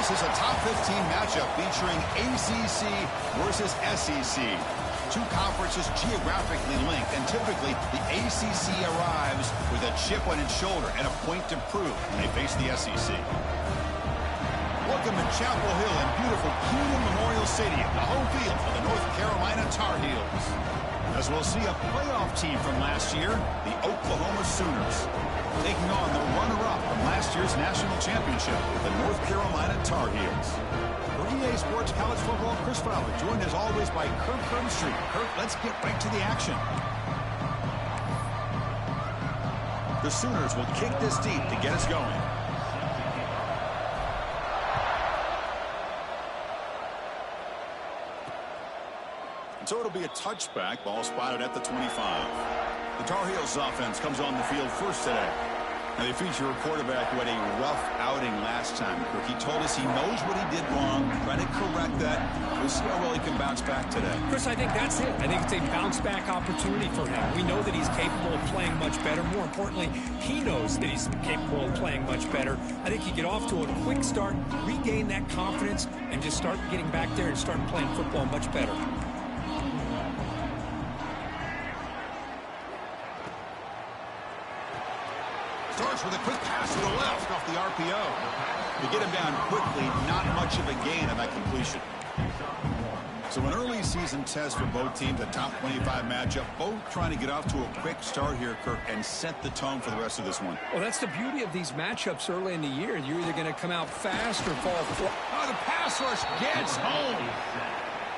This is a top 15 matchup featuring ACC versus SEC. Two conferences geographically linked, and typically the ACC arrives with a chip on its shoulder and a point to prove when they face the SEC. Welcome to Chapel Hill in beautiful Keenan Memorial Stadium, the home field for the North Carolina Tar Heels. As we'll see a playoff team from last year, the Oklahoma Sooners, taking on the runner-up from last year's national championship, the North Carolina Tar Heels. For EA Sports College Football, Chris Fowler, joined as always by Kirk Herbstreit. Kirk, let's get right to the action. The Sooners will kick this deep to get us going. So it'll be a touchback, ball spotted at the 25. The Tar Heels offense comes on the field first today. Now they feature a quarterback who had a rough outing last time. He told us he knows what he did wrong, trying to correct that. We'll see how well he can bounce back today. Chris, I think that's it. I think it's a bounce-back opportunity for him. We know that he's capable of playing much better. More importantly, he knows that he's capable of playing much better. I think he get off to a quick start, regain that confidence, and just start getting back there and start playing football much better. Starts with a quick pass to the left off the RPO. To get him down quickly, not much of a gain on that completion. So an early season test for both teams, a top 25 matchup, both trying to get off to a quick start here, Kirk, and set the tone for the rest of this one. Well, that's the beauty of these matchups early in the year. You're either going to come out fast or fall flat. Oh, the pass rush gets home.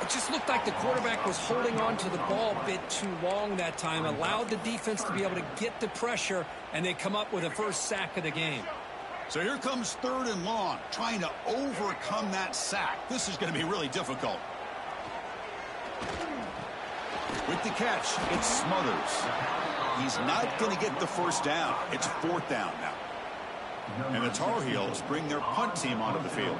It just looked like the quarterback was holding on to the ball a bit too long that time, allowed the defense to be able to get the pressure, and they come up with a first sack of the game. So here comes third and long, trying to overcome that sack. This is going to be really difficult. With the catch, it's Smothers. He's not going to get the first down. It's fourth down now. And the Tar Heels bring their punt team onto the field.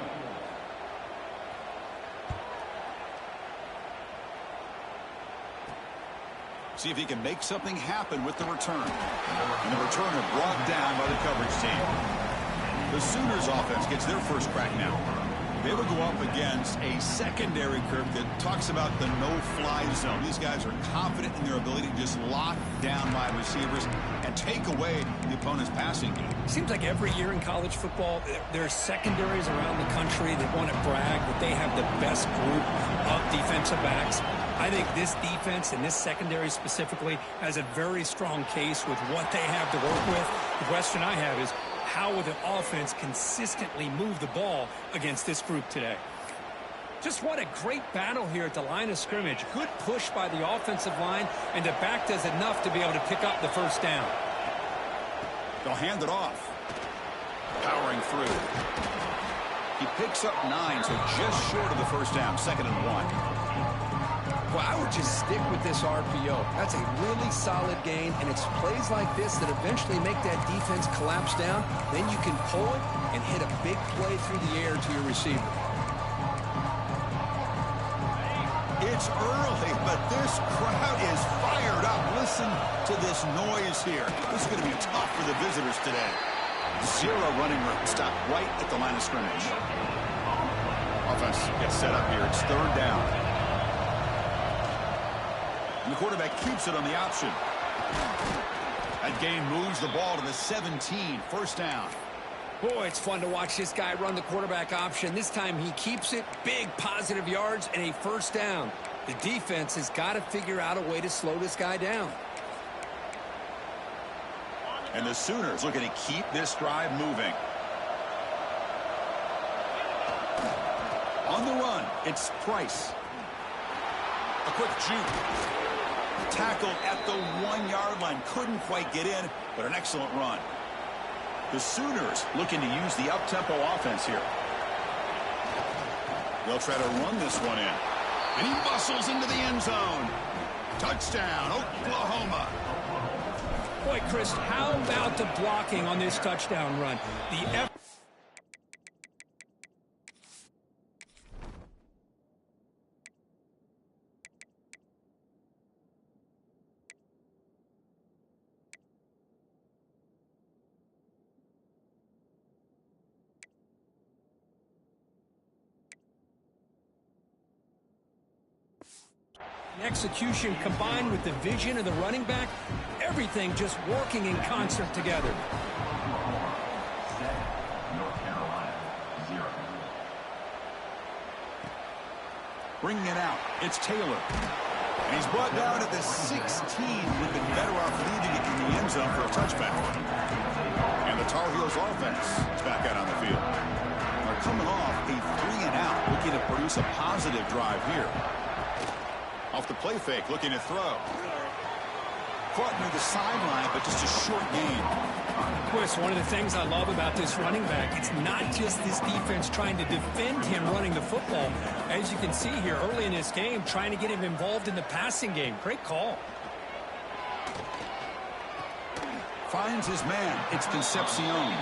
See if he can make something happen with the return. And the returner brought down by the coverage team. The Sooners offense gets their first crack now. They will go up against a secondary, Kirk, that talks about the no-fly zone. These guys are confident in their ability to just lock down wide receivers and take away the opponent's passing game. Seems like every year in college football, there's secondaries around the country that want to brag that they have the best group of defensive backs. I think this defense and this secondary specifically has a very strong case with what they have to work with. The question I have is, how will the offense consistently move the ball against this group today? Just what a great battle here at the line of scrimmage. Good push by the offensive line, and the back does enough to be able to pick up the first down. They'll hand it off. Powering through. He picks up 9, so just short of the first down, 2nd and 1. Well, I would just stick with this RPO. That's a really solid gain, and it's plays like this that eventually make that defense collapse down. Then you can pull it and hit a big play through the air to your receiver. It's early, but this crowd is fired up. Listen to this noise here. This is going to be tough for the visitors today. 0 running room. Stop right at the line of scrimmage. Offense gets set up here. It's 3rd down. And the quarterback keeps it on the option. That gain moves the ball to the 17, 1st down. Boy, it's fun to watch this guy run the quarterback option. This time he keeps it, big positive yards, and a 1st down. The defense has got to figure out a way to slow this guy down. And the Sooners looking to keep this drive moving. On the run, it's Price. A quick juke. Tackled at the 1-yard line. Couldn't quite get in, but an excellent run. The Sooners looking to use the up-tempo offense here. They'll try to run this one in. And he bustles into the end zone. Touchdown, Oklahoma. Boy, Chris, how about the blocking on this touchdown run? The Execution combined with the vision of the running back, everything just working in concert together. Bringing it out, it's Taylor. And he's brought down at the 16. We've been better off leaving it in the end zone for a touchback. And the Tar Heels offense is back out on the field. They're coming off a 3-and-out, looking to produce a positive drive here. Off the play fake, looking to throw. Caught near the sideline, but just a short gain. Chris, one of the things I love about this running back, it's not just this defense trying to defend him running the football. As you can see here early in this game, trying to get him involved in the passing game. Great call. Finds his man. It's Concepcion.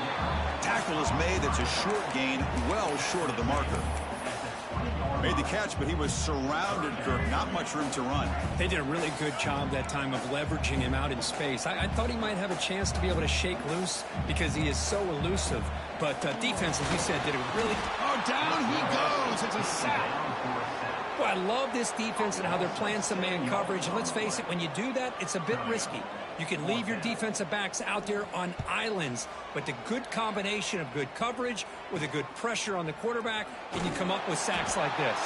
Tackle is made. It's a short gain, well short of the marker. Made the catch, but he was surrounded, Kirk. Not much room to run. They did a really good job that time of leveraging him out in space. I thought he might have a chance to be able to shake loose because he is so elusive. But defense, as you said, did a really... Oh, down he goes. It's a sack. Well, I love this defense and how they're playing some man coverage. And let's face it, when you do that, it's a bit risky. You can leave your defensive backs out there on islands, but the good combination of good coverage with a good pressure on the quarterback, and you come up with sacks like this.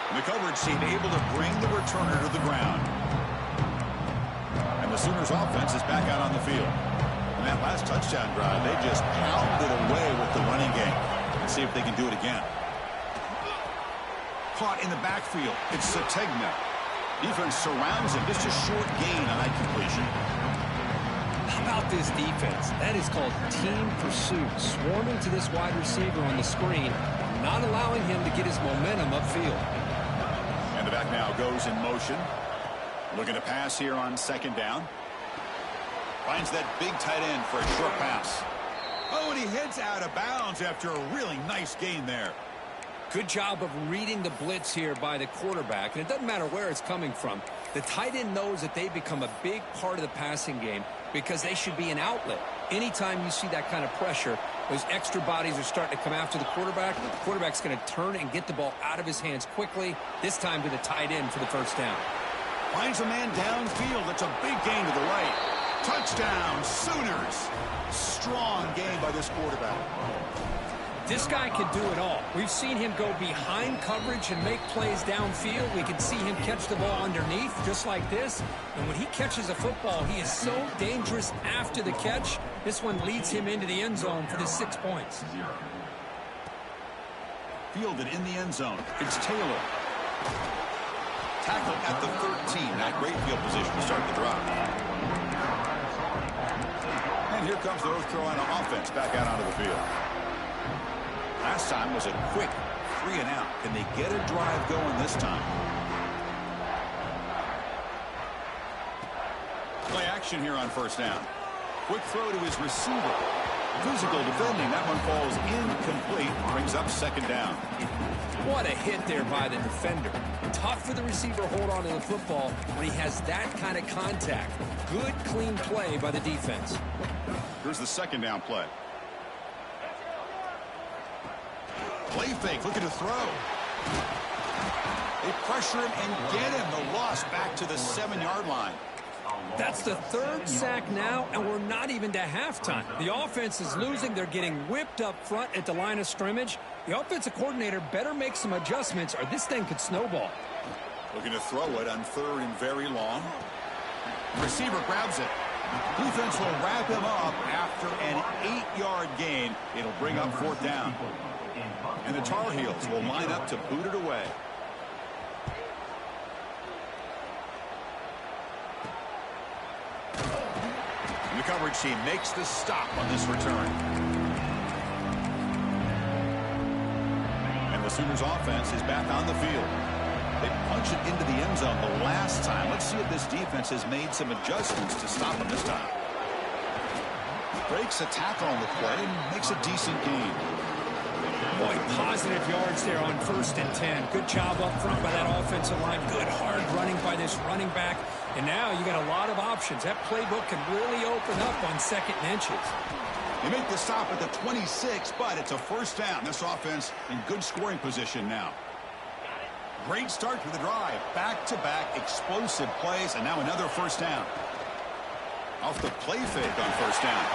And the coverage team able to bring the returner to the ground. And the Sooners offense is back out on the field. And that last touchdown drive, they just pounded away with the running game. Let's see if they can do it again. Caught in the backfield. It's Sategna. Defense surrounds him. Just a short gain on that completion. How about this defense? That is called team pursuit. Swarming to this wide receiver on the screen, not allowing him to get his momentum upfield. And the back now goes in motion. Looking to pass here on second down. Finds that big tight end for a short pass. Oh, and he heads out of bounds after a really nice gain there. Good job of reading the blitz here by the quarterback. And it doesn't matter where it's coming from. The tight end knows that they become a big part of the passing game because they should be an outlet. Anytime you see that kind of pressure, those extra bodies are starting to come after the quarterback. The quarterback's going to turn and get the ball out of his hands quickly, this time to the tight end for the first down. Finds a man downfield. That's a big gain to the right. Touchdown, Sooners. Strong game by this quarterback. This guy can do it all. We've seen him go behind coverage and make plays downfield. We can see him catch the ball underneath just like this. And when he catches a football, he is so dangerous after the catch. This one leads him into the end zone for the 6 points. Fielded in the end zone. It's Taylor. Tackle at the 13. Not great field position to start the drive. And here comes the North Carolina offense back out onto the field. Last time was a quick 3-and-out. Can they get a drive going this time? Play action here on first down. Quick throw to his receiver. Physical defending. That one falls incomplete. Brings up second down. What a hit there by the defender. Tough for the receiver to hold on to the football when he has that kind of contact. Good, clean play by the defense. Here's the second down play. Play fake, looking to throw. They pressure him and get him. The loss back to the 7-yard line. That's the third sack now, and we're not even to halftime. The offense is losing. They're getting whipped up front at the line of scrimmage. The offensive coordinator better make some adjustments, or this thing could snowball. Looking to throw it on third and very long. Receiver grabs it. Defense will wrap him up after an 8-yard gain. It'll bring up fourth down. And the Tar Heels will line up to boot it away. And the coverage team makes the stop on this return. And the Sooners offense is back on the field. They punch it into the end zone the last time. Let's see if this defense has made some adjustments to stop them this time. Breaks a tackle on the play and makes a decent gain. Boy, positive yards there on 1st and 10. Good job up front by that offensive line. Good hard running by this running back. And now you got a lot of options. That playbook can really open up on 2nd and inches. They make the stop at the 26, but it's a first down. This offense in good scoring position now. Great start to the drive. Back-to-back explosive plays, and now another first down. Off the play fake on first down.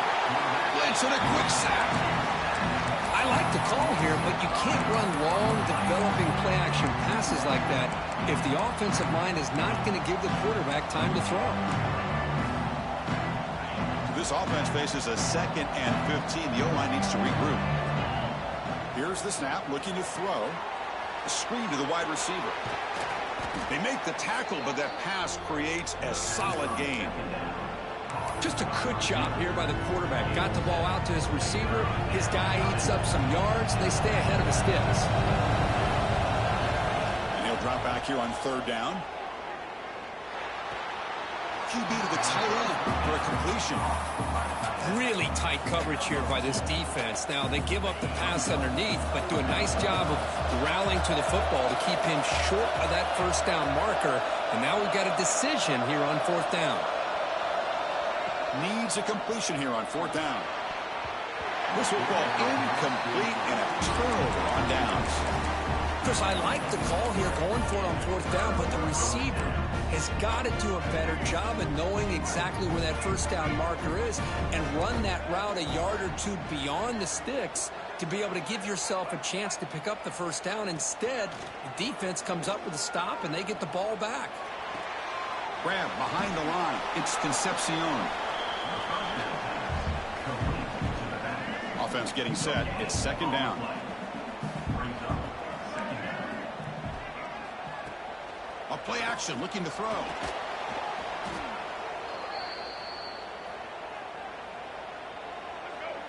Blitz and a quick sack. I like the call here, but you can't run long, developing play-action passes like that if the offensive line is not going to give the quarterback time to throw. This offense faces a 2nd and 15. The O-line needs to regroup. Here's the snap, looking to throw. A screen to the wide receiver. They make the tackle, but that pass creates a solid gain. Just a good job here by the quarterback. Got the ball out to his receiver. His guy eats up some yards. They stay ahead of the Sticks. And he'll drop back here on 3rd down. QB to the tight end for a completion. Really tight coverage here by this defense. Now, they give up the pass underneath, but do a nice job of rallying to the football to keep him short of that first down marker. And now we've got a decision here on 4th down. Needs a completion here on 4th down. This will fall incomplete and a turnover on downs. Chris, I like the call here going for it on 4th down, but the receiver has got to do a better job of knowing exactly where that first down marker is and run that route a yard or two beyond the Sticks to be able to give yourself a chance to pick up the first down. Instead, the defense comes up with a stop and they get the ball back. Grab behind the line. It's Concepcion. Offense getting set. It's 2nd down. A play action, looking to throw.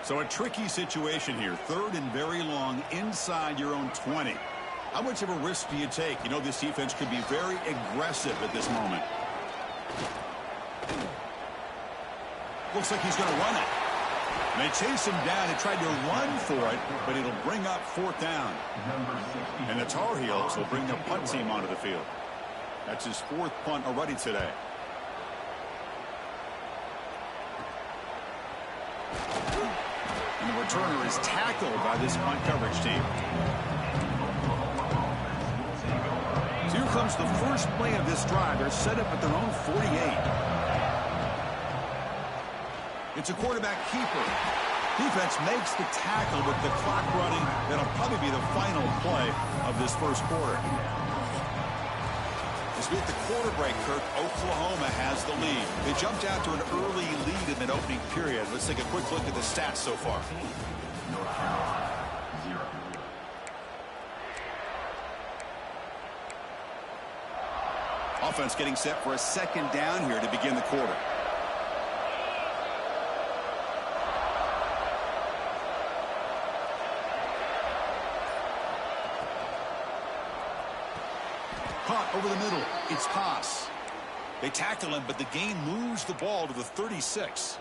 So a tricky situation here. 3rd and very long inside your own 20. How much of a risk do you take? You know this defense could be very aggressive at this moment. Looks like he's going to run it. And they chase him down. They tried to run for it, but it'll bring up 4th down. And the Tar Heels will bring the punt team onto the field. That's his 4th punt already today. And the returner is tackled by this punt coverage team. So here comes the first play of this drive. They're set up at their own 48. It's a quarterback keeper. Defense makes the tackle with the clock running. That'll probably be the final play of this first quarter. As we hit the quarter break, Kirk, Oklahoma has the lead. They jumped out to an early lead in that opening period. Let's take a quick look at the stats so far. Offense getting set for a 2nd down here to begin the quarter. Caught over the middle. It's Haas. They tackle him, but the gain moves the ball to the 36.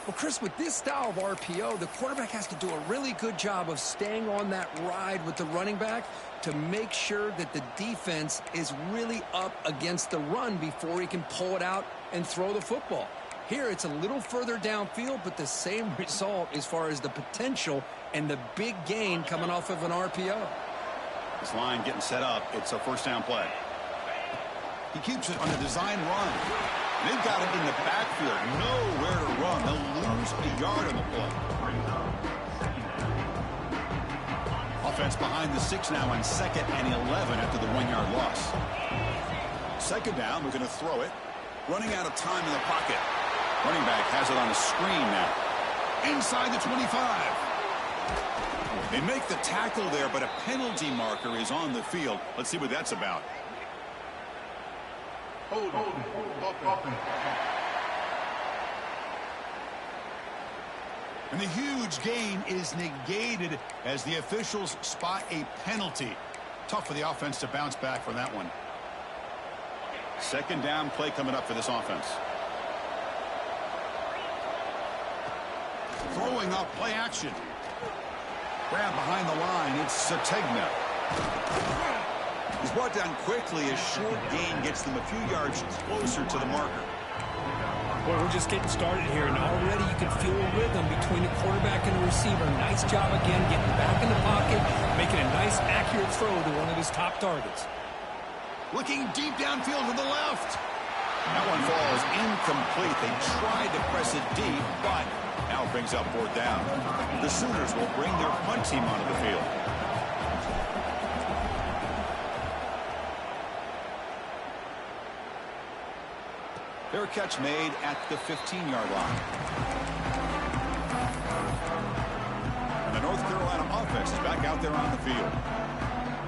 Well, Chris, with this style of RPO, the quarterback has to do a really good job of staying on that ride with the running back to make sure that the defense is really up against the run before he can pull it out and throw the football. Here, it's a little further downfield, but the same result as far as the potential and the big gain coming off of an RPO. This line getting set up. It's a first down play. He keeps it on the design run. They've got him in the backfield. Nowhere to run. They'll lose a yard on the play. Offense behind the 6 now on 2nd and 11 after the 1-yard loss. 2nd down. We're going to throw it. Running out of time in the pocket. Running back has it on a screen now. Inside the 25. They make the tackle there, but a penalty marker is on the field. Let's see what that's about. And the huge gain is negated as the officials spot a penalty. Tough for the offense to bounce back from that one. 2nd down play coming up for this offense. Throwing up play action. Grab behind the line. It's Sategna. He's brought down quickly. A short gain gets them a few yards closer to the marker. Well, we're just getting started here, and already you can feel a rhythm between the quarterback and the receiver. Nice job again getting back in the pocket, making a nice, accurate throw to one of his top targets. Looking deep downfield to the left. That one falls incomplete. They tried to press it deep, but now it brings up 4th down. The Sooners will bring their punt team onto the field. Fair catch made at the 15-yard line. And the North Carolina offense is back out there on the field.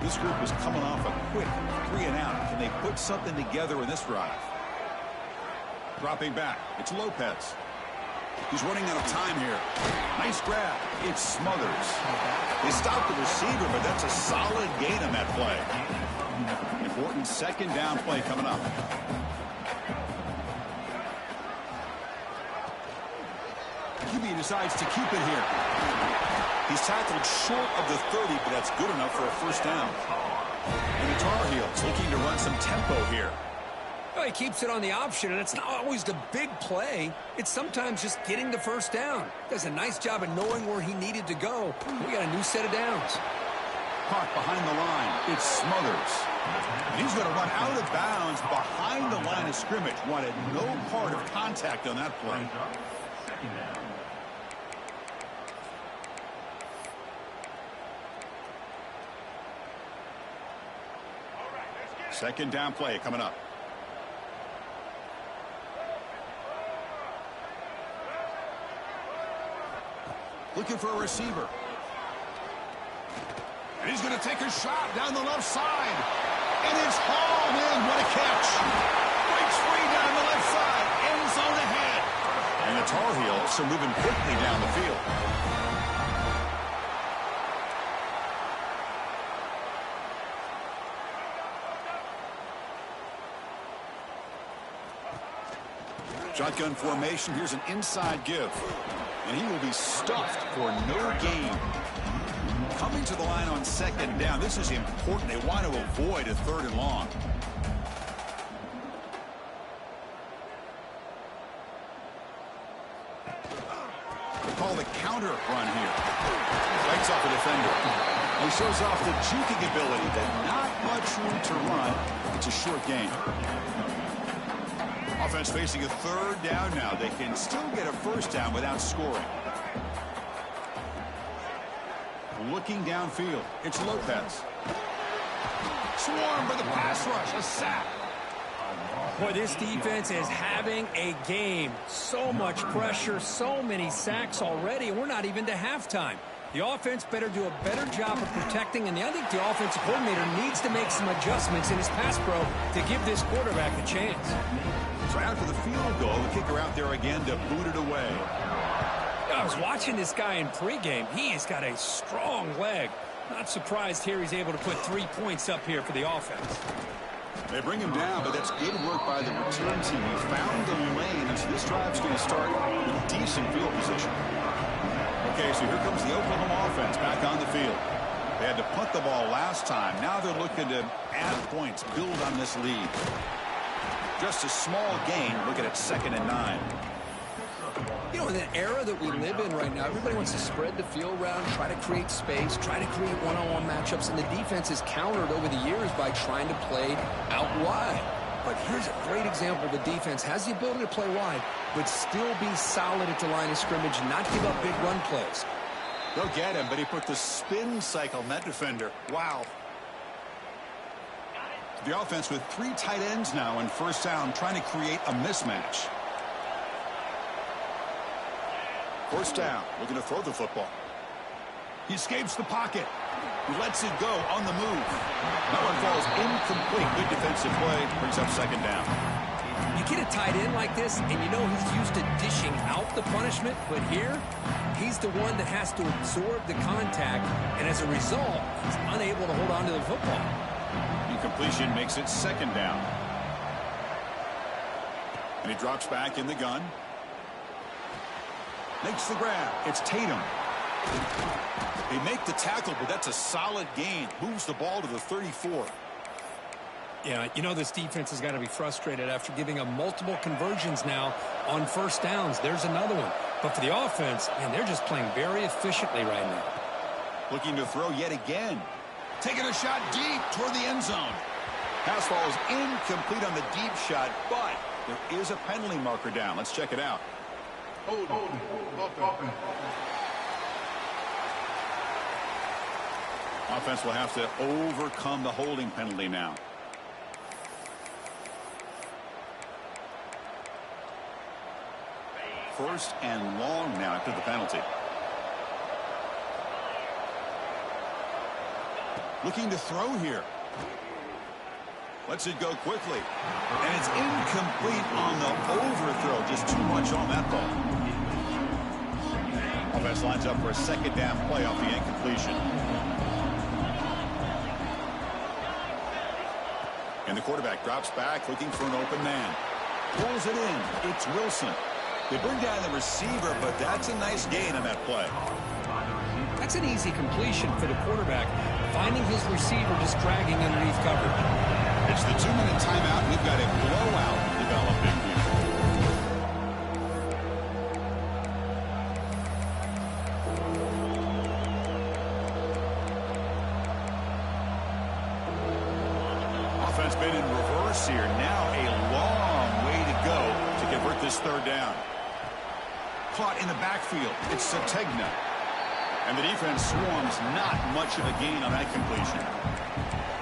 This group is coming off a quick 3-and-out. Can they put something together in this drive? Dropping back, it's Lopez. He's running out of time here. Nice grab. It's Smothers. They stopped the receiver, but that's a solid gain on that play. Important 2nd down play coming up. QB decides to keep it here. He's tackled short of the 30, but that's good enough for a 1st down. And the Tar Heels looking to run some tempo here. Well, he keeps it on the option, and it's not always the big play. It's sometimes just getting the 1st down. Does a nice job of knowing where he needed to go. We got a new set of downs. Caught behind the line. It's Smothers. And he's going to run out of bounds behind the line of scrimmage. Wanted no part of contact on that play. 2nd down play coming up. Looking for a receiver. And he's going to take a shot down the left side. And it's hauled in. What a catch. Breaks free down the left side. End zone ahead. And the Tar Heels are moving quickly down the field. Shotgun formation. Here's an inside give. And he will be stuffed for no gain. Coming to the line on 2nd down. This is important. They want to avoid a 3rd and long. They call the counter run here. Breaks off a defender. He shows off the juking ability, but not much room to run. It's a short gain. Offense facing a 3rd down now. They can still get a 1st down without scoring. Looking downfield, it's Lopez. Swarm for the pass rush, a sack. Boy, this defense is having a game. So much pressure, so many sacks already. We're not even to halftime. The offense better do a better job of protecting, and I think the offensive coordinator needs to make some adjustments in his pass pro to give this quarterback a chance. So after the field goal, the kicker out there again to boot it away. I was watching this guy in pregame. He has got a strong leg. Not surprised here he's able to put 3 points up here for the offense. They bring him down, but that's good work by the return team. He found the lane, and so this drive's going to start with decent field position. Okay, so here comes the Oklahoma offense back on the field. They had to punt the ball last time. Now they're looking to add points, build on this lead. Just a small gain. Looking at 2nd and 9. You know, in the era that we live in right now, everybody wants to spread the field around, try to create space, try to create one-on-one matchups, and the defense is countered over the years by trying to play out wide. But here's a great example. The defense has the ability to play wide, but still be solid at the line of scrimmage and not give up big run plays. They'll get him, but he put the spin cycle on that defender. Wow. The offense with 3 tight ends now on 1st down, trying to create a mismatch. 1st down, looking to throw the football. He escapes the pocket. He lets it go on the move. That one falls incomplete. Good defensive play. Brings up 2nd down. You get a tight end like this, and you know he's used to dishing out the punishment, but here, he's the one that has to absorb the contact, and as a result, he's unable to hold on to the football. Incompletion makes it 2nd down. And he drops back in the gun. Makes the grab. It's Tatum. They make the tackle, but that's a solid gain. Moves the ball to the 34. Yeah, you know this defense has got to be frustrated after giving them multiple conversions now on 1st downs. There's another one. But for the offense, man, they're just playing very efficiently right now. Looking to throw yet again. Taking a shot deep toward the end zone. Pass falls incomplete on the deep shot, but there is a penalty marker down. Let's check it out. Offense will have to overcome the holding penalty now. First and long now after the penalty. Looking to throw here. Lets it go quickly. And it's incomplete on the overthrow. Just too much on that ball. Offense lines up for a second down play off the incompletion. And the quarterback drops back looking for an open man. Pulls it in. It's Wilson. They bring down the receiver, but that's a nice gain on that play. That's an easy completion for the quarterback. Finding his receiver just dragging underneath coverage. It's the 2-minute timeout. We've got a blowout developing here. Offense been in reverse here. Now a long way to go to convert this third down. Caught in the backfield. It's Sategna. And the defense swarms, not much of a gain on that completion.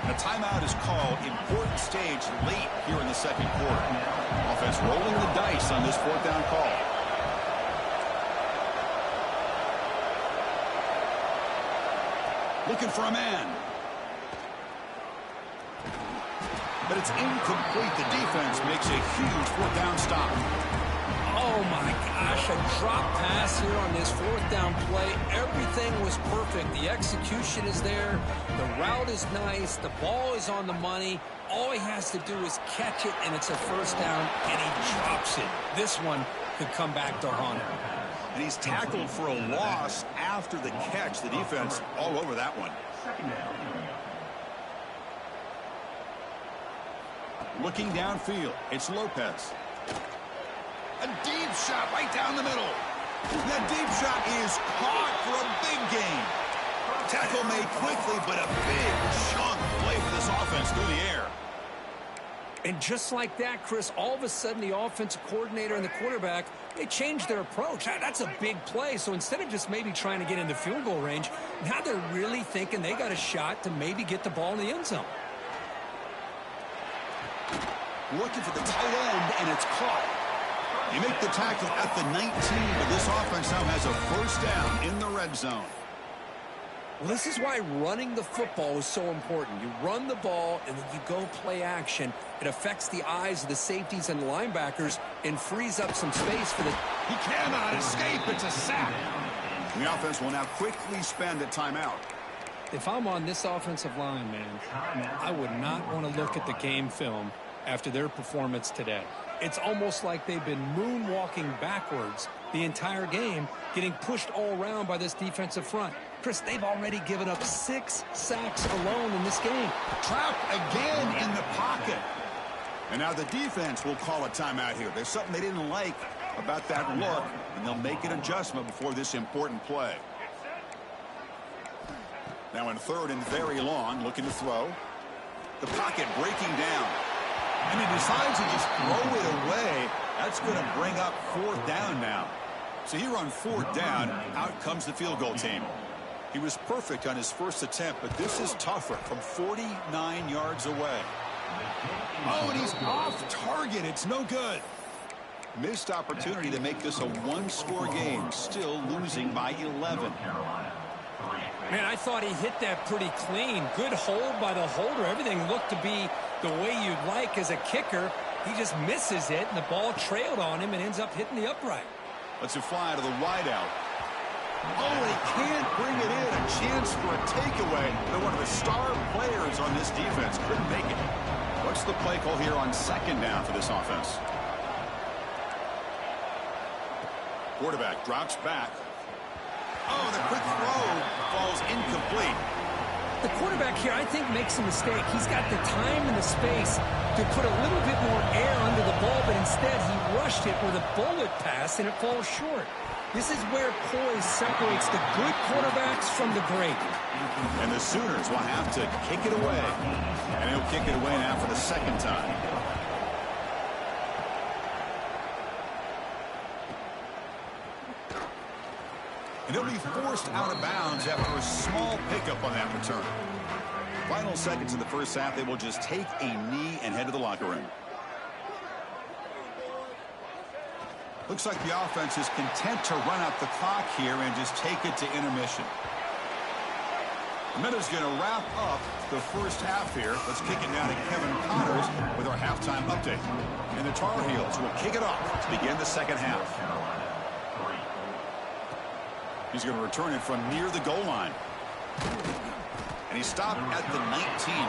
A timeout is called. Important stage late here in the second quarter. Offense rolling the dice on this fourth down call. Looking for a man. But it's incomplete. The defense makes a huge fourth down stop. Oh, my gosh, a drop pass here on this fourth down play. Everything was perfect. The execution is there. The route is nice. The ball is on the money. All he has to do is catch it, and it's a first down, and he drops it. This one could come back to haunt him. And he's tackled for a loss after the catch. The defense all over that one. Looking downfield, it's Lopez. A deep shot right down the middle. That deep shot is caught for a big gain. Tackle made quickly, but a big chunk play for this offense through the air. And just like that, Chris, all of a sudden the offensive coordinator and the quarterback, they changed their approach. That's a big play. So instead of just maybe trying to get in the field goal range, now they're really thinking they got a shot to maybe get the ball in the end zone. Looking for the tight end, and it's caught. You make the tackle at the 19, but this offense now has a first down in the red zone. Well, this is why running the football is so important. You run the ball, and then you go play action. It affects the eyes of the safeties and the linebackers and frees up some space for the... He cannot escape. It's a sack. The offense will now quickly spend a timeout. If I'm on this offensive line, man, I would not want to look at the game film after their performance today. It's almost like they've been moonwalking backwards the entire game, getting pushed all around by this defensive front. Chris, they've already given up 6 sacks alone in this game. Trapped again in the pocket. And now the defense will call a timeout here. There's something they didn't like about that look, and they'll make an adjustment before this important play. Now in third and very long, looking to throw. The pocket breaking down. And he decides to just throw it away. That's going to bring up fourth down now. So here on fourth down, out comes the field goal team. He was perfect on his first attempt, but this is tougher from 49 yards away. Oh, and he's off target. It's no good. Missed opportunity to make this a one-score game, still losing by 11. Man, I thought he hit that pretty clean. Good hold by the holder. Everything looked to be the way you'd like as a kicker. He just misses it, and the ball trailed on him and ends up hitting the upright. Let's it fly to the wideout. Oh, he can't bring it in. A chance for a takeaway. But one of the star players on this defense couldn't make it. What's the play call here on second down for this offense? Quarterback drops back. Oh, the quick throw falls incomplete. The quarterback here, I think, makes a mistake. He's got the time and the space to put a little bit more air under the ball, but instead he rushed it with a bullet pass, and it falls short. This is where poise separates the good quarterbacks from the great. And the Sooners will have to kick it away. And he'll kick it away now for the second time. And he'll be forced out of bounds after a small pickup on that return. Final seconds in the first half, they will just take a knee and head to the locker room. Looks like the offense is content to run out the clock here and just take it to intermission. The Meadows going to wrap up the first half here. Let's kick it down to Kevin Connors with our halftime update. And the Tar Heels will kick it off to begin the second half. He's going to return it from near the goal line. And he stopped at the 19.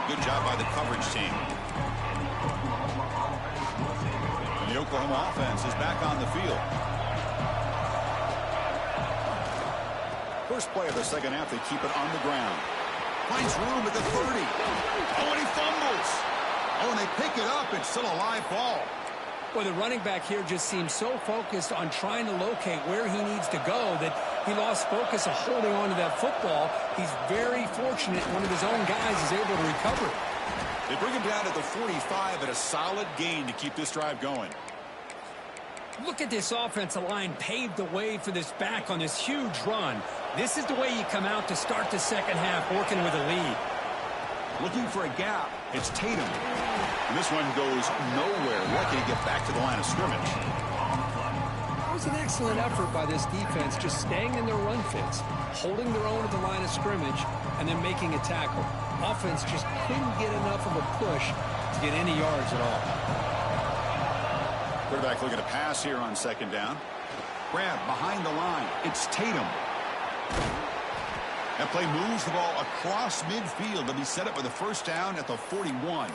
Good job by the coverage team. And the Oklahoma offense is back on the field. First play of the second half, they keep it on the ground. Finds room at the 30. Oh, and he fumbles. Oh, and they pick it up. It's still a live ball. Well, the running back here just seems so focused on trying to locate where he needs to go that he lost focus of holding on to that football. He's very fortunate one of his own guys is able to recover. They bring him down to the 45 at a solid gain to keep this drive going. Look at this offensive line paved the way for this back on this huge run. This is the way you come out to start the second half working with a lead. Looking for a gap. It's Tatum. And this one goes nowhere. Lucky to get back to the line of scrimmage. It was an excellent effort by this defense, just staying in their run fits, holding their own at the line of scrimmage, and then making a tackle. Offense just couldn't get enough of a push to get any yards at all. Quarterback looking to pass here on second down. Grab behind the line. It's Tatum. That play moves the ball across midfield to be set up with a first down at the 41.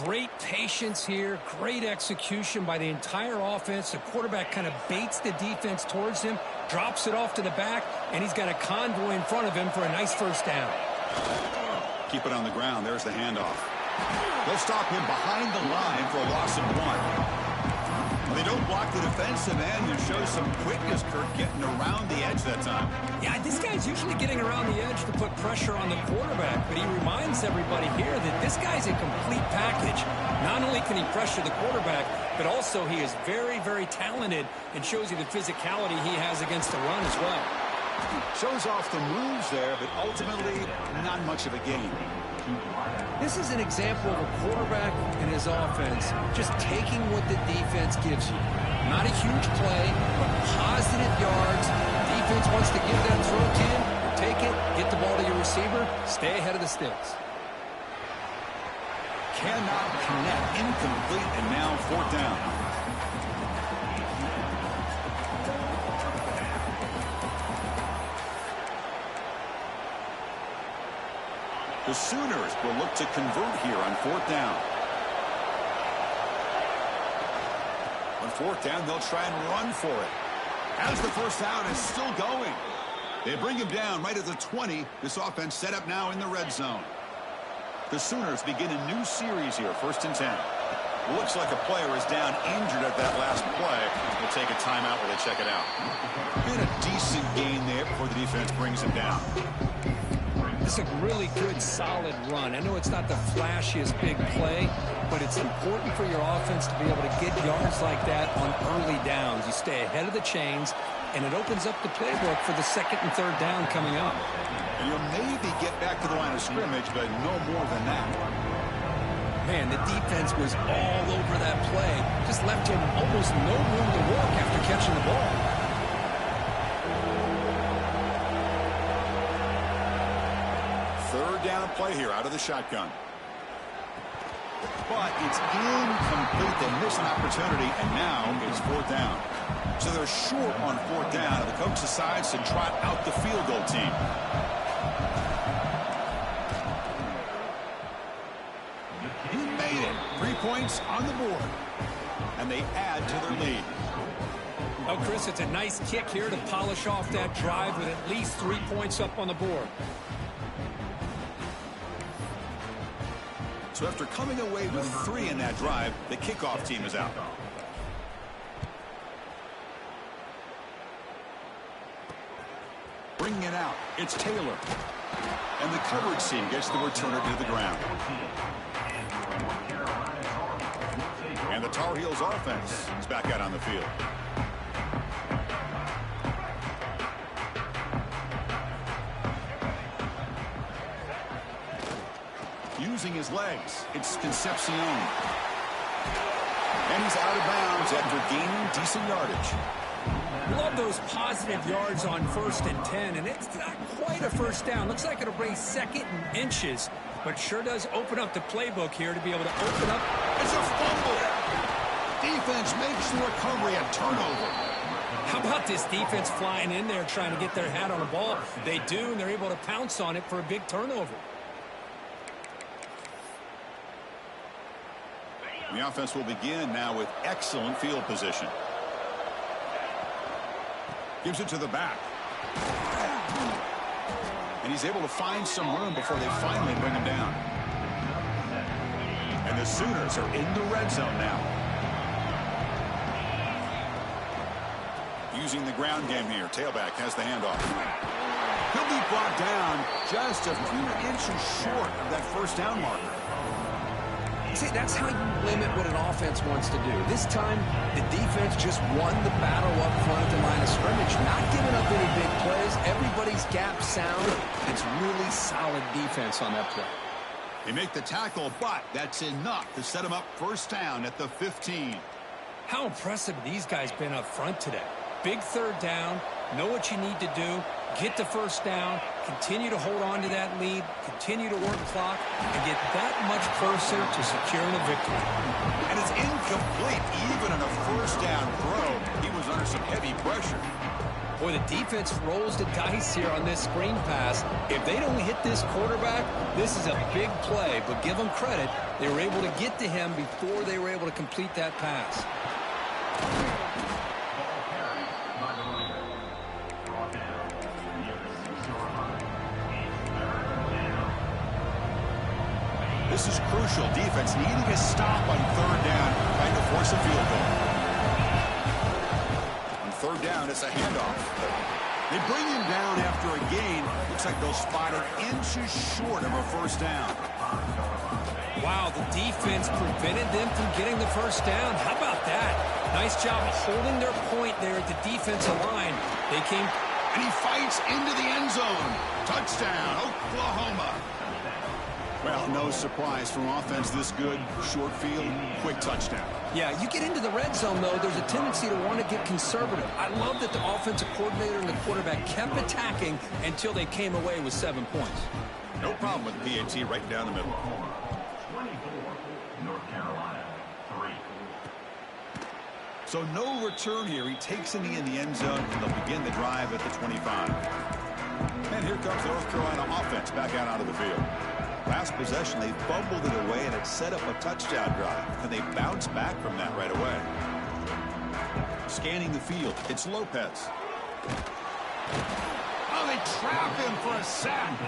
Great patience here. Great execution by the entire offense. The quarterback kind of baits the defense towards him, drops it off to the back, and he's got a convoy in front of him for a nice first down. Keep it on the ground. There's the handoff. They'll stop him behind the line for a loss of 1. They don't block the defensive end and show some quickness, Kirk, getting around the edge that time. Yeah, this guy's usually getting around the edge to put pressure on the quarterback, but he reminds everybody here that this guy's a complete package. Not only can he pressure the quarterback, but also he is very, very talented and shows you the physicality he has against the run as well. Shows off the moves there, but ultimately not much of a gain. This is an example of a quarterback and his offense just taking what the defense gives you. Not a huge play, but positive yards. Defense wants to give that throw to you. Take it, get the ball to your receiver, stay ahead of the sticks. Cannot connect, incomplete, and now fourth down. The Sooners will look to convert here on fourth down. On fourth down, they'll try and run for it. As the first down is still going. They bring him down right at the 20. This offense set up now in the red zone. The Sooners begin a new series here, 1st and 10. Looks like a player is down injured at that last play. They'll take a timeout while they check it out. Been a decent gain there before the defense brings him down. It's a really good, solid run. I know it's not the flashiest big play, but it's important for your offense to be able to get yards like that on early downs. You stay ahead of the chains, and it opens up the playbook for the 2nd and 3rd down coming up. And you'll maybe get back to the line of scrimmage, but no more than that. Man, the defense was all over that play. Just left him almost no room to walk after catching the ball. Third down play here out of the shotgun. But it's incomplete. They miss an opportunity, and now it's fourth down. So they're short on fourth down, and the coach decides to trot out the field goal team. He made it. 3 points on the board. And they add to their lead. Oh, Chris, it's a nice kick here to polish off that drive with at least 3 points up on the board. So after coming away with 3 in that drive, the kickoff team is out. Bringing it line out. It's Taylor. And the coverage team gets the returner to the ground. And the Tar Heels offense is back out on the field. Using his legs, it's Concepcion. And he's out of bounds after gaining decent yardage. Love those positive yards on 1st and 10, and it's not quite a first down. Looks like it'll bring 2nd and inches, but sure does open up the playbook here to be able to open up. It's a fumble. Defense makes the recovery a turnover. How about this defense flying in there trying to get their hat on the ball? They do, and they're able to pounce on it for a big turnover. The offense will begin now with excellent field position. Gives it to the back. And he's able to find some room before they finally bring him down. And the Sooners are in the red zone now. Using the ground game here. Tailback has the handoff. He'll be brought down just a few inches short of that first down marker. See, that's how you limit what an offense wants to do. This time, the defense just won the battle up front at the line of scrimmage, not giving up any big plays. Everybody's gap sound. It's really solid defense on that play. They make the tackle, but that's enough to set him up first down at the 15. How impressive these guys been up front today. Big 3rd down, know what you need to do, get the first down, continue to hold on to that lead, continue to work clock, and get that much closer to securing a victory. And it's incomplete even on a first down throw. He was under some heavy pressure. Boy, the defense rolls the dice here on this screen pass. If they don't hit this quarterback, this is a big play, but give them credit. They were able to get to him before they were able to complete that pass. This is crucial. Defense needing a stop on 3rd down, trying to force a field goal. On 3rd down, it's a handoff. They bring him down after a gain. Looks like they'll spot it inches short of a first down. Wow, the defense prevented them from getting the first down. How about that? Nice job of holding their point there at the defensive line. They came, and he fights into the end zone. Touchdown, Oklahoma. Well, no surprise from offense this good. Short field, quick touchdown. Yeah, you get into the red zone, though, there's a tendency to want to get conservative. I love that the offensive coordinator and the quarterback kept attacking until they came away with 7 points. No problem with PAT right down the middle. 24, North Carolina, 3. So no return here. He takes in the end zone, and they'll begin the drive at the 25. And here comes the North Carolina offense back out onto the field. Last possession, they fumbled it away, and it set up a touchdown drive. And they bounce back from that right away. Scanning the field, it's Lopez. Oh, they trap him for a sack.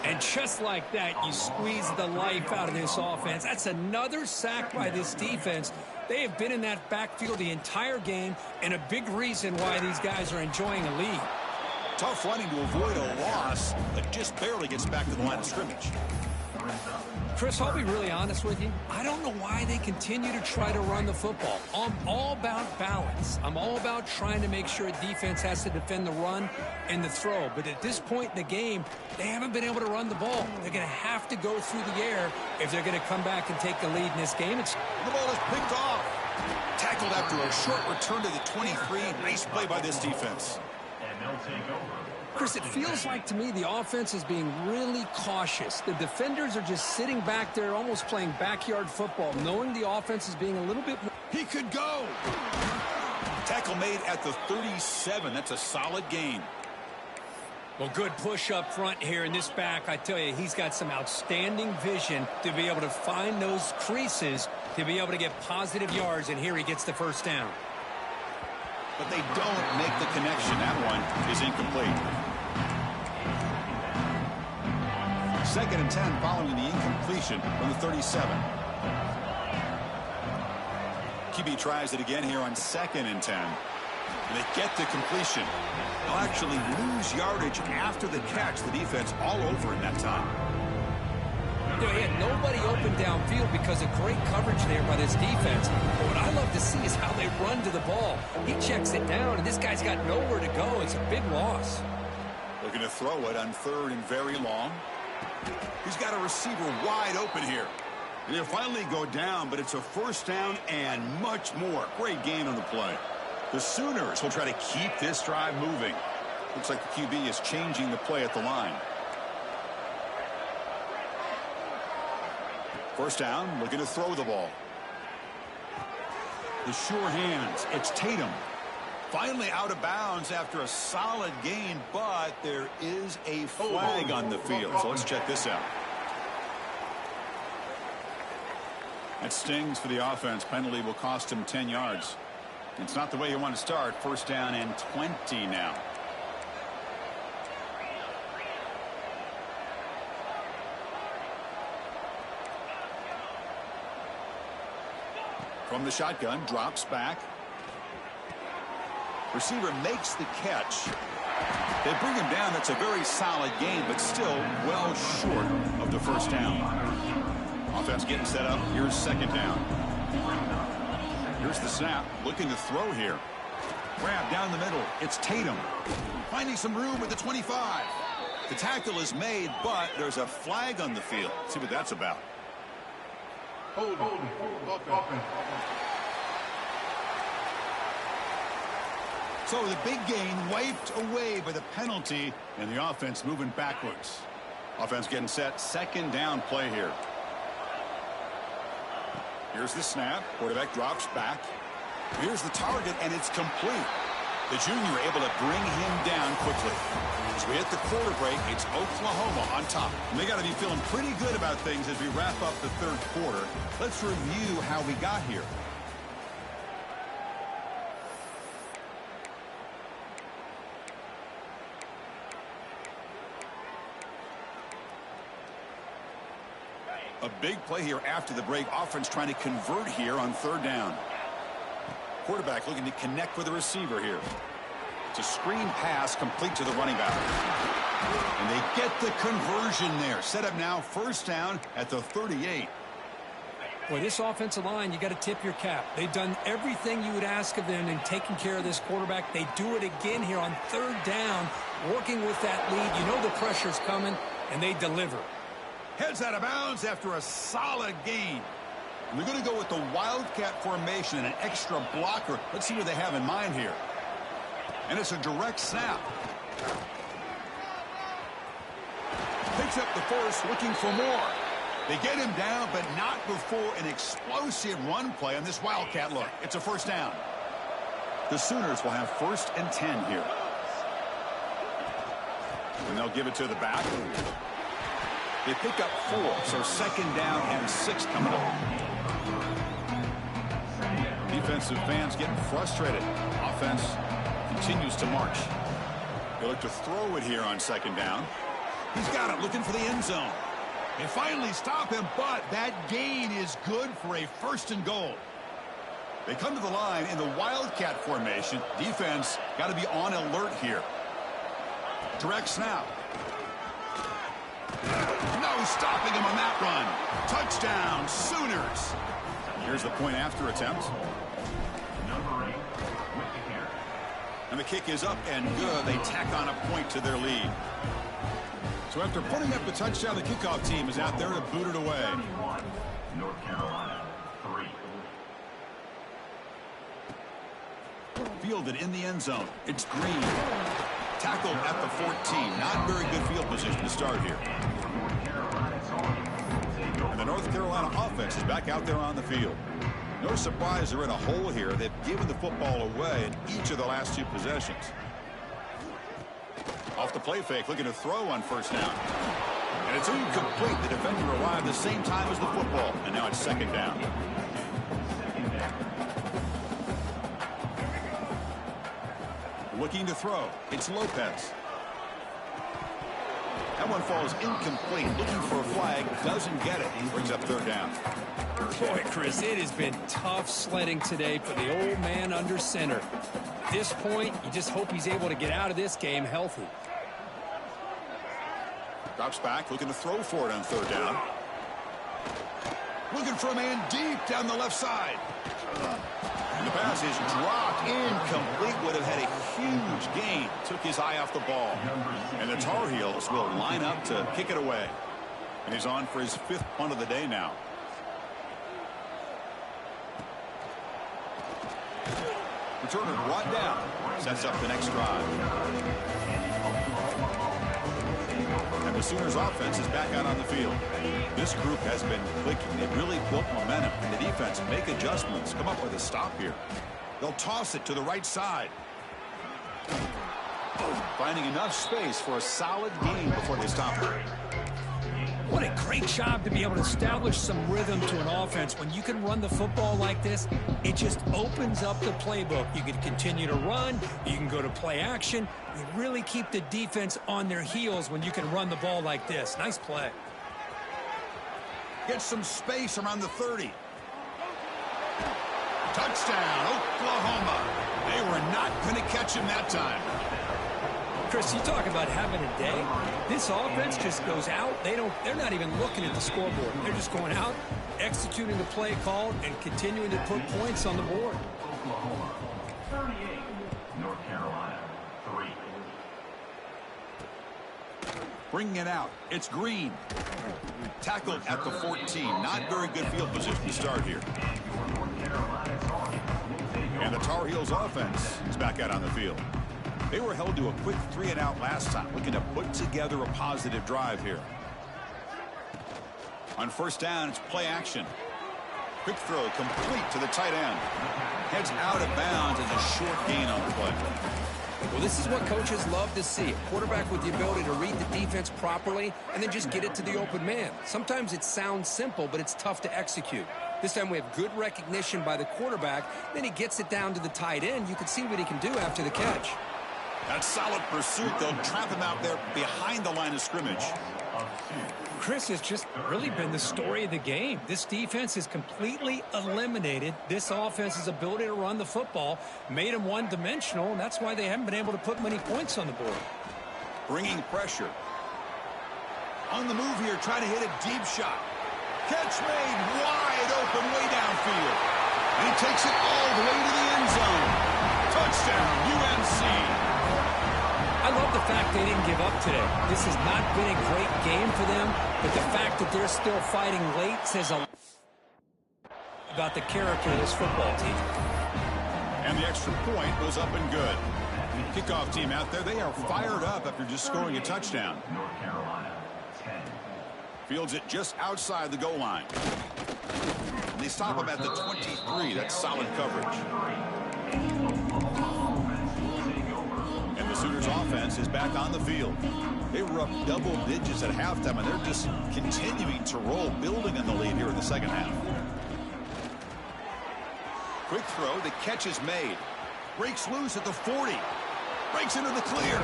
And just like that, you squeeze the life out of this offense. That's another sack by this defense. They have been in that backfield the entire game, and a big reason why these guys are enjoying a lead. Tough running to avoid a loss, but just barely gets back to the line of scrimmage. Chris, I'll be really honest with you. I don't know why they continue to try to run the football. I'm all about balance. I'm all about trying to make sure a defense has to defend the run and the throw. But at this point in the game, they haven't been able to run the ball. They're going to have to go through the air if they're going to come back and take the lead in this game. The ball is picked off. Tackled after a short return to the 23. Nice play by this defense. Chris, it feels like to me the offense is being really cautious. The defenders are just sitting back there almost playing backyard football, knowing the offense is being a little bit more... He could go. Tackle made at the 37. That's a solid gain. Well, good push up front here in this back. I tell you, he's got some outstanding vision to be able to find those creases, to be able to get positive yards, and here he gets the first down. But they don't make the connection. That one is incomplete. 2nd and 10 following the incompletion from the 37. QB tries it again here on 2nd and 10. And they get the completion. They'll actually lose yardage after the catch. The defense all over in that time. You know, he had nobody open downfield because of great coverage there by this defense. But what I love to see is how they run to the ball. He checks it down, and this guy's got nowhere to go. It's a big loss. Looking to throw it on 3rd and very long. He's got a receiver wide open here. And they'll finally go down, but it's a 1st down and much more. Great gain on the play. The Sooners will try to keep this drive moving. Looks like the QB is changing the play at the line. 1st down, looking to throw the ball. The sure hands, it's Tatum. Finally out of bounds after a solid gain, but there is a flag on the field. So let's check this out. That stings for the offense. Penalty will cost him 10 yards. It's not the way you want to start. 1st down and 20 now. From the shotgun, drops back. Receiver makes the catch. They bring him down. That's a very solid gain, but still well short of the 1st down. Offense getting set up. Here's 2nd down. Here's the snap. Looking to throw here. Grab down the middle. It's Tatum. Finding some room with the 25. The tackle is made, but there's a flag on the field. See what that's about. Hold. So the big gain wiped away by the penalty, and the offense moving backwards. Offense getting set. 2nd down play here. Here's the snap. Quarterback drops back. Here's the target, and it's complete. The junior able to bring him down quickly. As we hit the quarter break, it's Oklahoma on top. And they got to be feeling pretty good about things as we wrap up the 3rd quarter. Let's review how we got here. A big play here after the break. Offense trying to convert here on 3rd down. Quarterback looking to connect with the receiver here. It's a screen pass complete to the running back. And they get the conversion there. Set up now 1st down at the 38. Boy, this offensive line, you got to tip your cap. They've done everything you would ask of them in taking care of this quarterback. They do it again here on 3rd down, working with that lead. You know the pressure's coming, and they deliver. Heads out of bounds after a solid gain. And they're going to go with the Wildcat formation and an extra blocker. Let's see what they have in mind here. And it's a direct snap. Picks up the 1st, looking for more. They get him down, but not before an explosive run play on this Wildcat look. It's a 1st down. The Sooners will have 1st and 10 here. And they'll give it to the back. They pick up 4, so 2nd down and 6 coming up. Defensive fans getting frustrated. Offense continues to march. They look to throw it here on 2nd down. He's got it, looking for the end zone. They finally stop him, but that gain is good for a 1st and goal. They come to the line in the Wildcat formation. Defense got to be on alert here. Direct snap. No stopping him on that run. Touchdown, Sooners. Here's the point after attempt. And the kick is up and good. They tack on a point to their lead. So after putting up the touchdown, the kickoff team is out there to boot it away. North Carolina, 3. Fielded in the end zone. It's Green. Tackled at the 14. Not very good field position to start here. And the North Carolina offense is back out there on the field. No surprise they're in a hole here. They've given the football away in each of the last 2 possessions. Off the play fake, looking to throw on 1st down. And it's incomplete. The defender arrived the same time as the football. And now it's 2nd down. Looking to throw. It's Lopez. That one falls incomplete. Looking for a flag. Doesn't get it. Brings up 3rd down. Boy, Chris, it has been tough sledding today for the old man under center. this point, you just hope he's able to get out of this game healthy. Drops back, looking to throw for it on third down. Looking for a man deep down the left side. And the pass is dropped, incomplete. Would have had a huge gain. Took his eye off the ball. And the Tar Heels will line up to kick it away. And he's on for his 5th punt of the day now. Returner brought down. Sets up the next drive. And the Sooners offense is back out on the field. This group has been clicking. They've really built momentum. And the defense make adjustments. Come up with a stop here. They'll toss it to the right side. Finding enough space for a solid gain before they stop it. What a great job to be able to establish some rhythm to an offense. When you can run the football like this, it just opens up the playbook. You can continue to run. You can go to play action. You really keep the defense on their heels when you can run the ball like this. Nice play. Get some space around the 30. Touchdown, Oklahoma. They were not going to catch him that time. Chris, you talk about having a day. This offense just goes out. They're not even looking at the scoreboard. They're just going out, executing the play called, and continuing to put points on the board. Oklahoma 38, North Carolina 3. Bringing it out. It's Green. Tackled at the 14. Not very good field position to start here. And the Tar Heels offense is back out on the field. They were held to a quick 3-and-out last time, looking to put together a positive drive here. On first down, it's play action. Quick throw complete to the tight end. Heads out of bounds as a short gain on the play. Well, this is what coaches love to see. A quarterback with the ability to read the defense properly and then just get it to the open man. Sometimes it sounds simple, but it's tough to execute. This time we have good recognition by the quarterback. Then he gets it down to the tight end. You can see what he can do after the catch. That solid pursuit. They'll trap him out there behind the line of scrimmage. Chris, has just really been the story of the game. This defense has completely eliminated this offense's ability to run the football, made them one-dimensional, and that's why they haven't been able to put many points on the board. Bringing pressure. On the move here, trying to hit a deep shot. Catch made wide open way downfield. And he takes it all the way to the end zone. Touchdown, UNC. I love the fact they didn't give up today. This has not been a great game for them, but the fact that they're still fighting late says a lot about the character of this football team. And the extra point was up and good. Kickoff team out there, they are fired up after just scoring a touchdown. North Carolina 10. Fields it just outside the goal line. And they stop him at the 23. That's solid coverage. And the Sooners offense is back on the field. They were up double digits at halftime, and they're just continuing to roll, building on the lead here in the second half. Quick throw, the catch is made. Breaks loose at the 40. Breaks into the clear.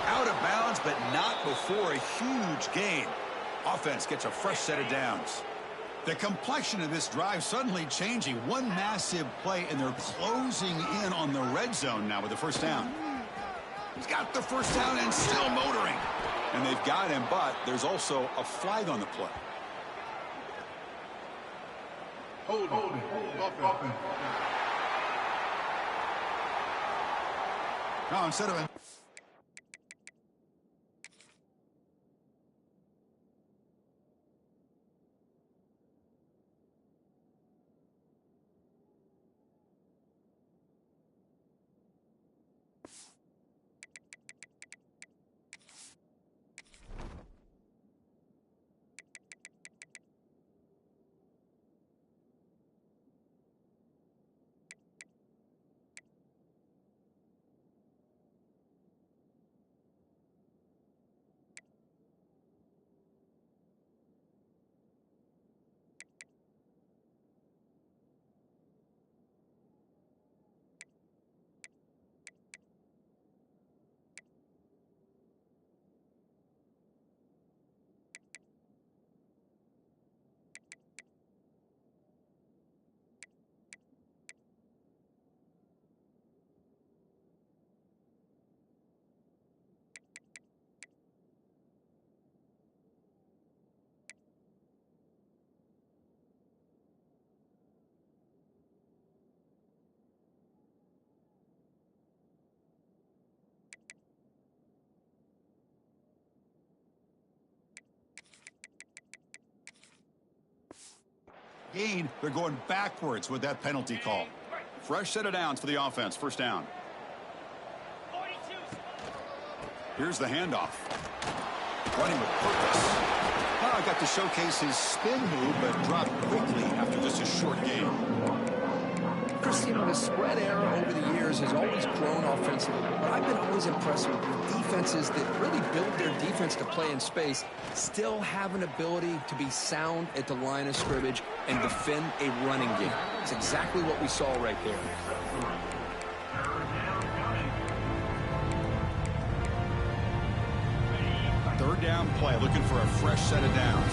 Out of bounds, but not before a huge gain. Offense gets a fresh set of downs. The complexion of this drive suddenly changing. One massive play, and they're closing in on the red zone now with the first down. He's got the first down and still motoring. And they've got him, but there's also a flag on the play. Hold it. Offense. No, instead of gain. They're going backwards with that penalty call. Fresh set of downs for the offense. First down. Here's the handoff. Running with purpose. Now got to showcase his spin move, but dropped quickly after just a short gain. Chris, you know, the spread era over the years has always grown offensively, but I've been always impressed with defenses that really build their defense to play in space, still have an ability to be sound at the line of scrimmage and defend a running game. It's exactly what we saw right there. Third down play, looking for a fresh set of downs.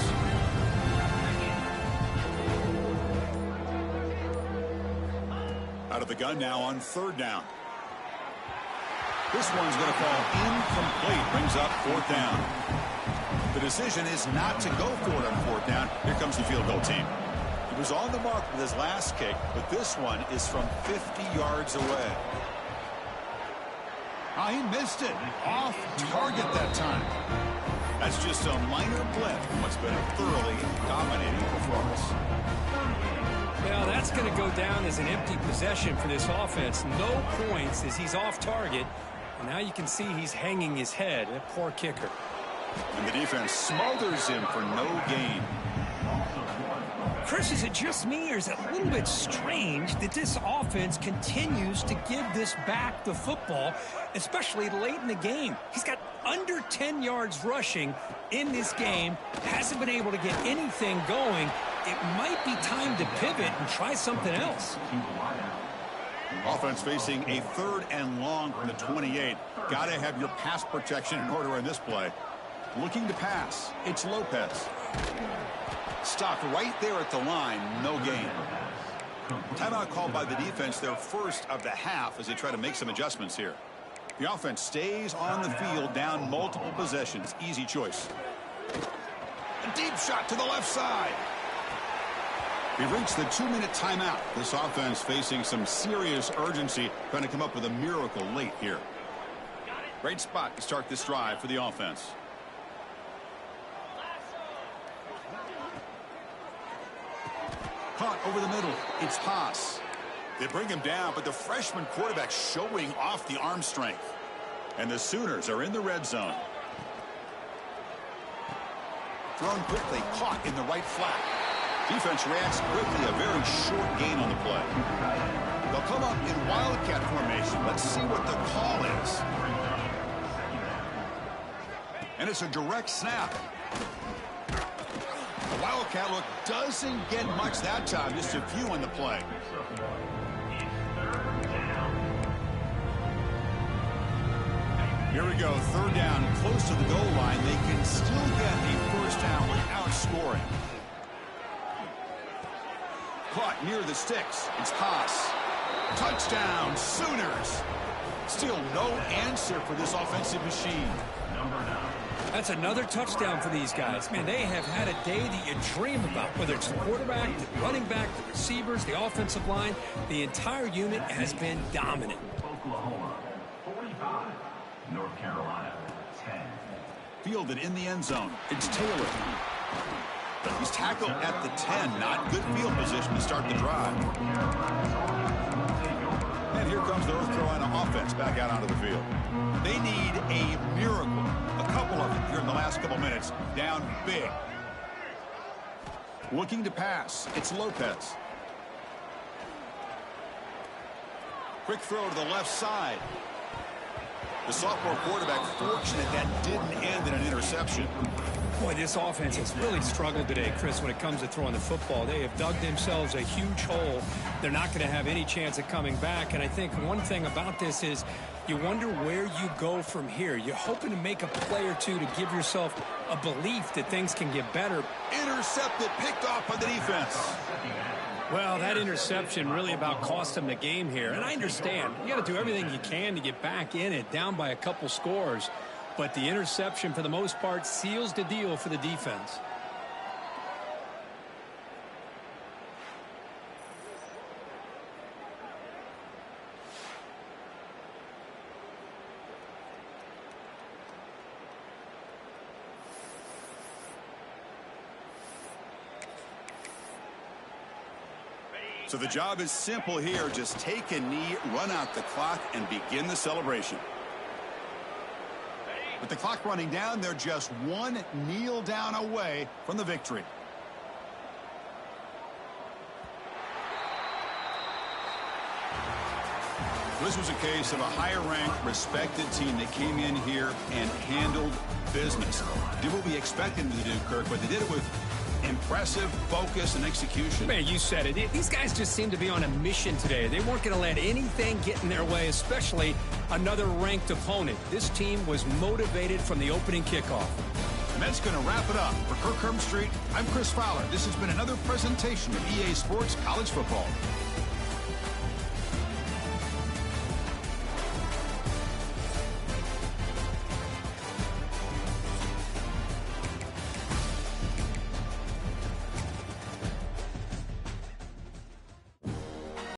Out of the gun now on third down. This one's going to fall incomplete. Brings up fourth down. The decision is not to go for it on fourth down. Here comes the field goal team. He was on the mark with his last kick, but this one is from 50 yards away. Oh, he missed it. Off target that time. That's just a minor blip from what's been a thoroughly dominating performance. Well, that's going to go down as an empty possession for this offense. No points as he's off target. And now you can see he's hanging his head. A poor kicker. And the defense smothers him for no gain. Chris, is it just me, or is it a little bit strange that this offense continues to give this back the football, especially late in the game? He's got under 10 yards rushing in this game, hasn't been able to get anything going. It might be time to pivot and try something else. Offense facing a third and long from the 28. Got to have your pass protection in order in this play. Looking to pass. It's Lopez. Stopped right there at the line. No gain. Timeout called by the defense, their first of the half, as they try to make some adjustments here. The offense stays on the field, down multiple possessions. Easy choice. A deep shot to the left side. We've reached the 2-minute timeout. This offense facing some serious urgency, trying to come up with a miracle late here. Great spot to start this drive for the offense. Caught over the middle. It's Haas. They bring him down, but the freshman quarterback showing off the arm strength. And the Sooners are in the red zone. Thrown quickly, caught in the right flat. Defense reacts quickly, a very short gain on the play. They'll come up in Wildcat formation. Let's see what the call is. And it's a direct snap. The Wildcat look doesn't get much that time, just a few on the play. Here we go, third down, close to the goal line. They can still get a first down without scoring. Caught near the sticks. It's Haas. Touchdown, Sooners. Still no answer for this offensive machine. That's another touchdown for these guys. Man, they have had a day that you dream about, whether it's the quarterback, the running back, the receivers, the offensive line. The entire unit has been dominant. Oklahoma, 45. North Carolina, 10. Fielded in the end zone. It's Taylor. He's tackled at the 10. Not good field position to start the drive. And here comes the North Carolina offense back out onto the field. They need a miracle. A couple of them here in the last couple minutes. Down big. Looking to pass. It's Lopez. Quick throw to the left side. The sophomore quarterback fortunate that didn't end in an interception. Boy, this offense has really struggled today, Chris, when it comes to throwing the football. They have dug themselves a huge hole. They're not going to have any chance of coming back. And I think one thing about this is you wonder where you go from here. You're hoping to make a play or two to give yourself a belief that things can get better. Intercepted, picked off by the defense. Well, that interception really about cost them the game here. And I understand. You got to do everything you can to get back in it, down by a couple scores. But the interception, for the most part, seals the deal for the defense. So the job is simple here. Just take a knee, run out the clock, and begin the celebration. With the clock running down, they're just one kneel down away from the victory. This was a case of a higher-ranked, respected team that came in here and handled business. Did what we expected them to do, Kirk, but they did it with impressive focus and execution. Man, you said it. These guys just seem to be on a mission today. They weren't going to let anything get in their way, especially another ranked opponent. This team was motivated from the opening kickoff. And that's going to wrap it up. For Kirk Herbstreit, I'm Chris Fowler. This has been another presentation of EA Sports College Football.